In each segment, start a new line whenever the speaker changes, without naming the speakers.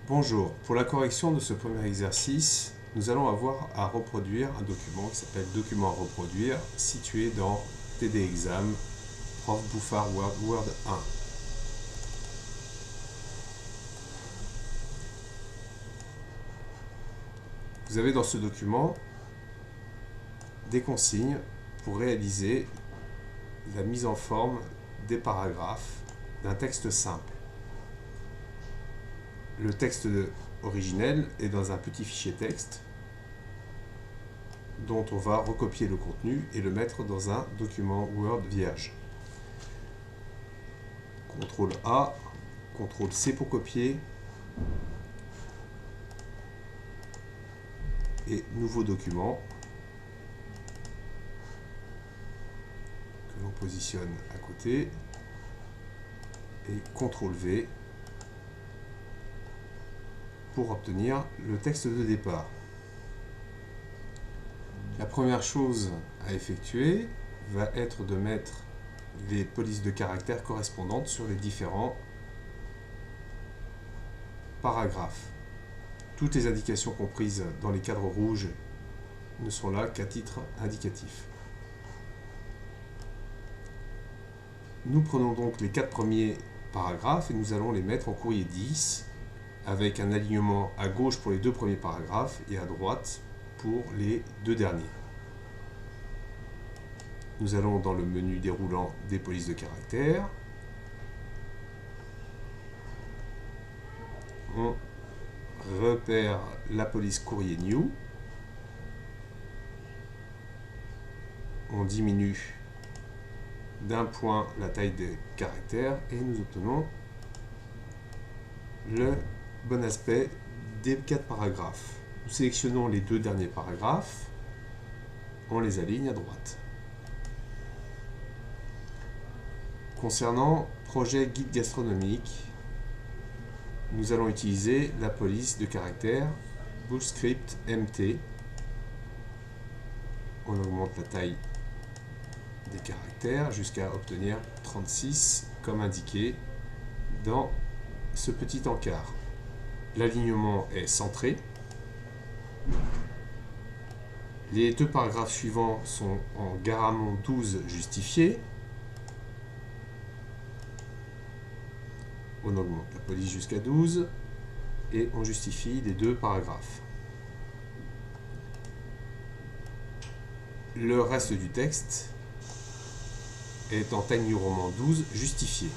Bonjour, pour la correction de ce premier exercice, nous allons avoir à reproduire un document qui s'appelle Document à reproduire, situé dans TD Exam, Prof Bouffard Word 1. Vous avez dans ce document des consignes pour réaliser la mise en forme des paragraphes d'un texte simple. Le texte originel est dans un petit fichier texte dont on va recopier le contenu et le mettre dans un document Word vierge. CTRL A, CTRL C pour copier et nouveau document que l'on positionne à côté et CTRL V pour obtenir le texte de départ. La première chose à effectuer va être de mettre les polices de caractères correspondantes sur les différents paragraphes. Toutes les indications comprises dans les cadres rouges ne sont là qu'à titre indicatif. Nous prenons donc les 4 premiers paragraphes et nous allons les mettre en courrier 10 avec un alignement à gauche pour les 2 premiers paragraphes et à droite pour les 2 derniers. Nous allons dans le menu déroulant des polices de caractères. On repère la police courrier new. On diminue d'un point la taille des caractères et nous obtenons le bon aspect des 4 paragraphes. Nous sélectionnons les 2 derniers paragraphes, on les aligne à droite. Concernant projet guide gastronomique, nous allons utiliser la police de caractère Bullscript MT. On augmente la taille des caractères jusqu'à obtenir 36 comme indiqué dans ce petit encart. L'alignement est centré. Les 2 paragraphes suivants sont en Garamond 12 justifiés. On augmente la police jusqu'à 12 et on justifie les 2 paragraphes. Le reste du texte est en Times New Roman 12 justifié.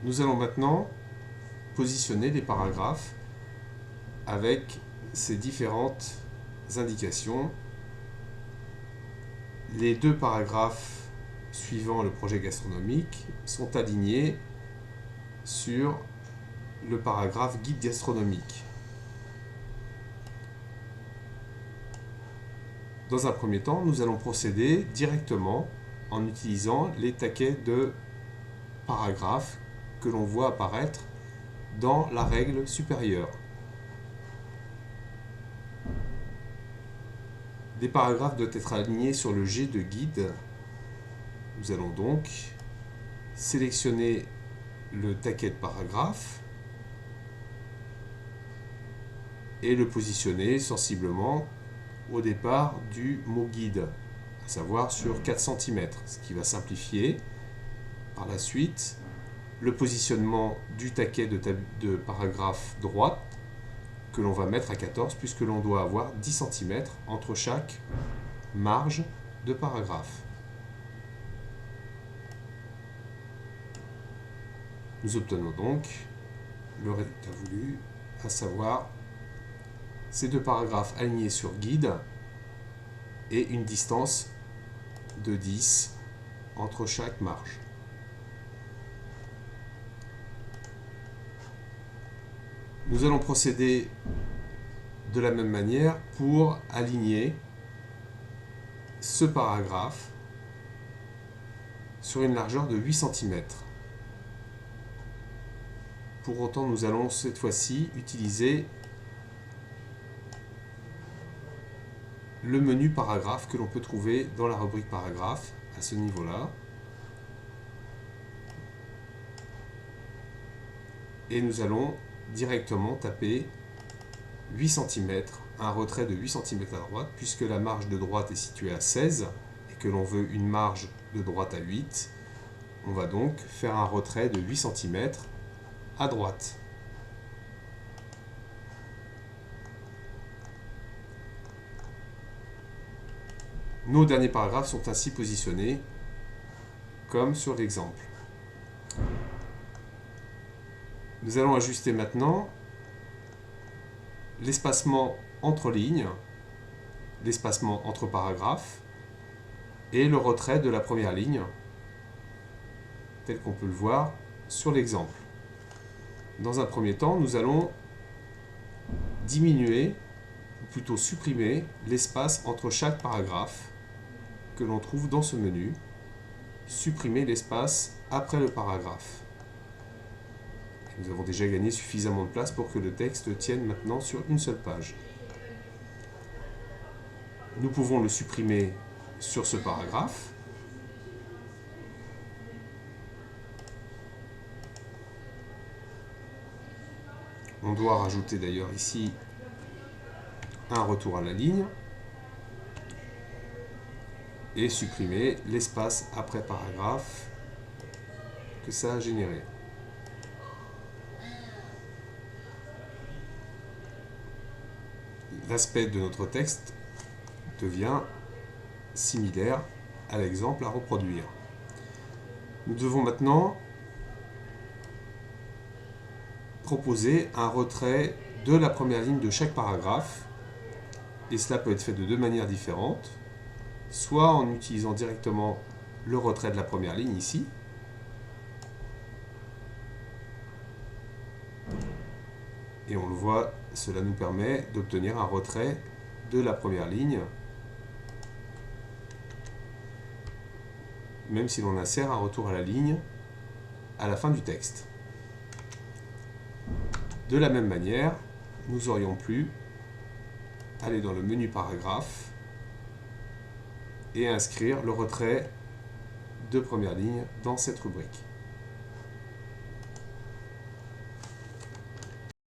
Nous allons maintenant positionner les paragraphes avec ces différentes indications. Les 2 paragraphes suivant le projet gastronomique sont alignés sur le paragraphe guide gastronomique. Dans un premier temps, nous allons procéder directement en utilisant les taquets de paragraphes que l'on voit apparaître dans la règle supérieure. Des paragraphes doivent être alignés sur le G de guide. Nous allons donc sélectionner le taquet de paragraphe et le positionner sensiblement au départ du mot guide, à savoir sur 4 cm, ce qui va simplifier par la suite le positionnement du taquet de paragraphe droite que l'on va mettre à 14 puisque l'on doit avoir 10 cm entre chaque marge de paragraphe. Nous obtenons donc le résultat voulu, à savoir ces 2 paragraphes alignés sur guide et une distance de 10 entre chaque marge. Nous allons procéder de la même manière pour aligner ce paragraphe sur une largeur de 8 cm. Pour autant, nous allons cette fois-ci utiliser le menu paragraphe que l'on peut trouver dans la rubrique paragraphe à ce niveau-là. Et nous allons directement taper 8 cm, un retrait de 8 cm à droite, puisque la marge de droite est située à 16 et que l'on veut une marge de droite à 8. On va donc faire un retrait de 8 cm à droite. Nos derniers paragraphes sont ainsi positionnés comme sur l'exemple. Nous allons ajuster maintenant l'espacement entre lignes, l'espacement entre paragraphes et le retrait de la première ligne, tel qu'on peut le voir sur l'exemple. Dans un premier temps, nous allons diminuer, ou plutôt supprimer, l'espace entre chaque paragraphe que l'on trouve dans ce menu, supprimer l'espace après le paragraphe. Nous avons déjà gagné suffisamment de place pour que le texte tienne maintenant sur une seule page. Nous pouvons le supprimer sur ce paragraphe. On doit rajouter d'ailleurs ici un retour à la ligne et supprimer l'espace après paragraphe que ça a généré. L'aspect de notre texte devient similaire à l'exemple à reproduire. Nous devons maintenant proposer un retrait de la première ligne de chaque paragraphe, et cela peut être fait de deux manières différentes, soit en utilisant directement le retrait de la première ligne ici, et on le voit, cela nous permet d'obtenir un retrait de la première ligne, même si l'on insère un retour à la ligne à la fin du texte. De la même manière, nous aurions pu aller dans le menu paragraphe et inscrire le retrait de première ligne dans cette rubrique.